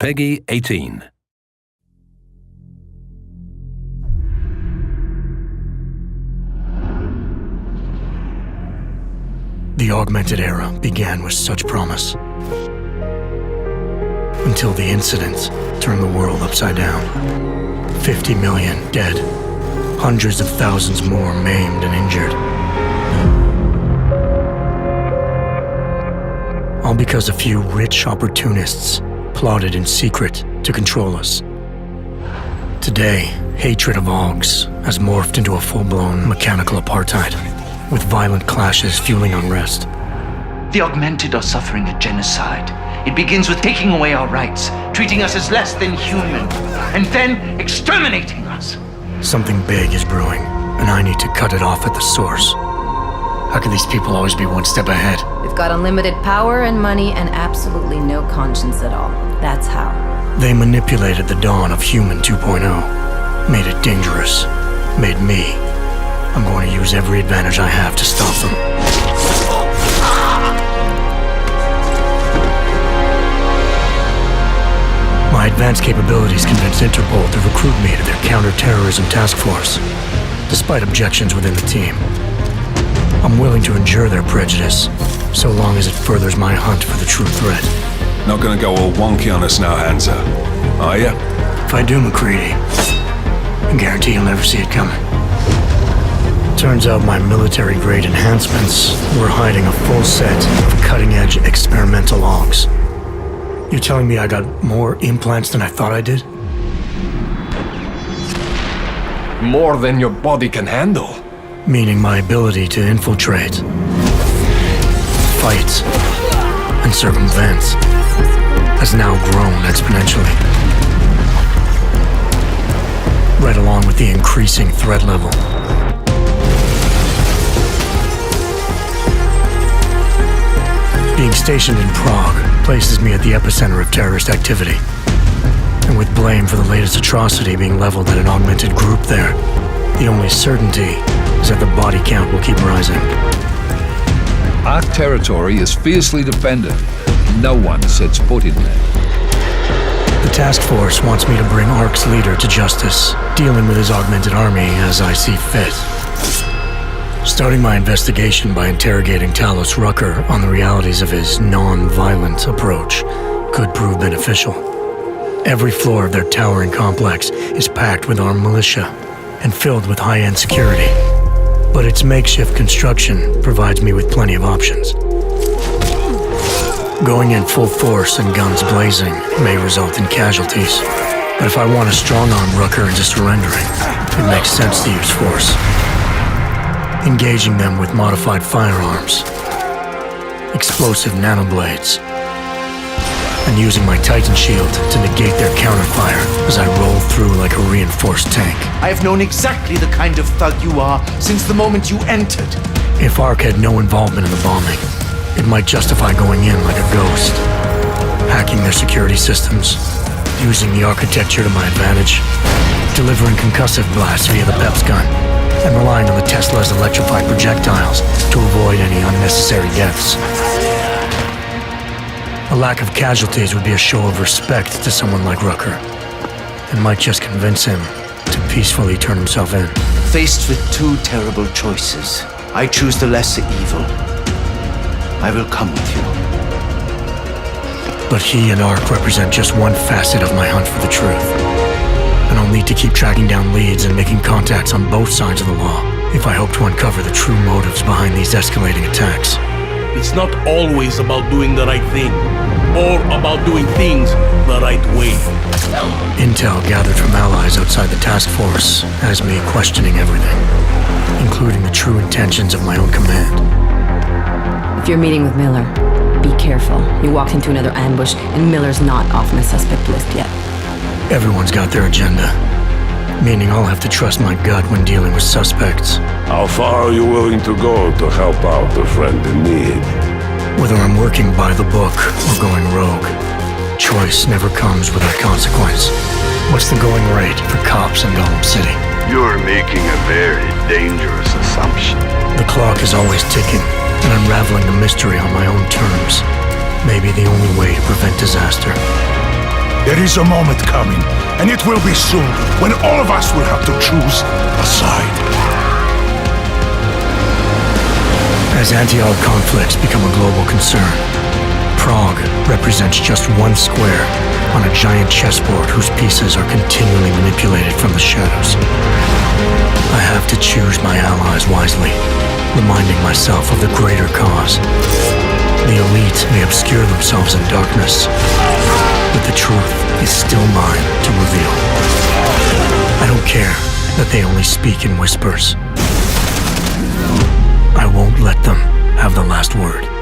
Peggy 18. The augmented era began with such promise. Until the incident turned the world upside down. 50 million dead. Hundreds of thousands more maimed and injured. All because a few rich opportunists plotted in secret to control us. Today, hatred of Augs has morphed into a full-blown mechanical apartheid, with violent clashes fueling unrest. The augmented are suffering a genocide. It begins with taking away our rights, treating us as less than human, and then exterminating us. Something big is brewing, and I need to cut it off at the source. How can these people always be one step ahead? We've got unlimited power and money and absolutely no conscience at all. That's how. They manipulated the dawn of Human 2.0, made it dangerous, made me. I'm going to use every advantage I have to stop them. My advanced capabilities convinced Interpol to recruit me to their counter-terrorism task force, despite objections within the team. I'm willing to endure their prejudice, so long as it furthers my hunt for the true threat. Not gonna go all wonky on us now, Hansa, are ya? If I do, McCready, I guarantee you'll never see it coming. Turns out my military-grade enhancements were hiding a full set of cutting-edge experimental Augs. You're telling me I got more implants than I thought I did? More than your body can handle. Meaning my ability to infiltrate, fight, and circumvent has now grown exponentially. Right along with the increasing threat level. Being stationed in Prague places me at the epicenter of terrorist activity. And with blame for the latest atrocity being leveled at an augmented group there, the only certainty is that the body count will keep rising. Our territory is fiercely defended. No one sets foot in there. The task force wants me to bring ARC's leader to justice, dealing with his augmented army as I see fit. Starting my investigation by interrogating Talos Rucker on the realities of his non-violent approach could prove beneficial. Every floor of their towering complex is packed with armed militia and filled with high-end security. But its makeshift construction provides me with plenty of options. Going in full force and guns blazing may result in casualties. But if I want to strong-arm Rucker into surrendering, it makes sense to use force. Engaging them with modified firearms, explosive nanoblades, and using my Titan shield to negate their counterfire as I roll through like a reinforced tank. I have known exactly the kind of thug you are since the moment you entered. If ARC had no involvement in the bombing, it might justify going in like a ghost, hacking their security systems, using the architecture to my advantage, delivering concussive blasts via the PEPS gun, and relying on the Tesla's electrified projectiles to avoid any unnecessary deaths. A lack of casualties would be a show of respect to someone like Rucker, and might just convince him to peacefully turn himself in. Faced with two terrible choices, I choose the lesser evil. I will come with you. But he and ARC represent just one facet of my hunt for the truth. And I'll need to keep tracking down leads and making contacts on both sides of the law if I hope to uncover the true motives behind these escalating attacks. It's not always about doing the right thing, or about doing things the right way. Intel gathered from allies outside the task force has me questioning everything, including the true intentions of my own command. If you're meeting with Miller, be careful. You walked into another ambush, and Miller's not off my suspect list yet. Everyone's got their agenda, meaning I'll have to trust my gut when dealing with suspects. How far are you willing to go to help out a friend in need? Whether I'm working by the book or going rogue, choice never comes without consequence. What's the going rate for cops in Gotham City? You're making a very dangerous assumption. The clock is always ticking, and unraveling the mystery on my own terms may be the only way to prevent disaster. There is a moment coming, and it will be soon, when all of us will have to choose a side. As anti-Arg conflicts become a global concern, Prague represents just one square on a giant chessboard whose pieces are continually manipulated from the shadows. I have to choose my allies wisely, reminding myself of the greater cause. The elite may obscure themselves in darkness, but the truth is still mine to reveal. I don't care that they only speak in whispers. I won't let them have the last word.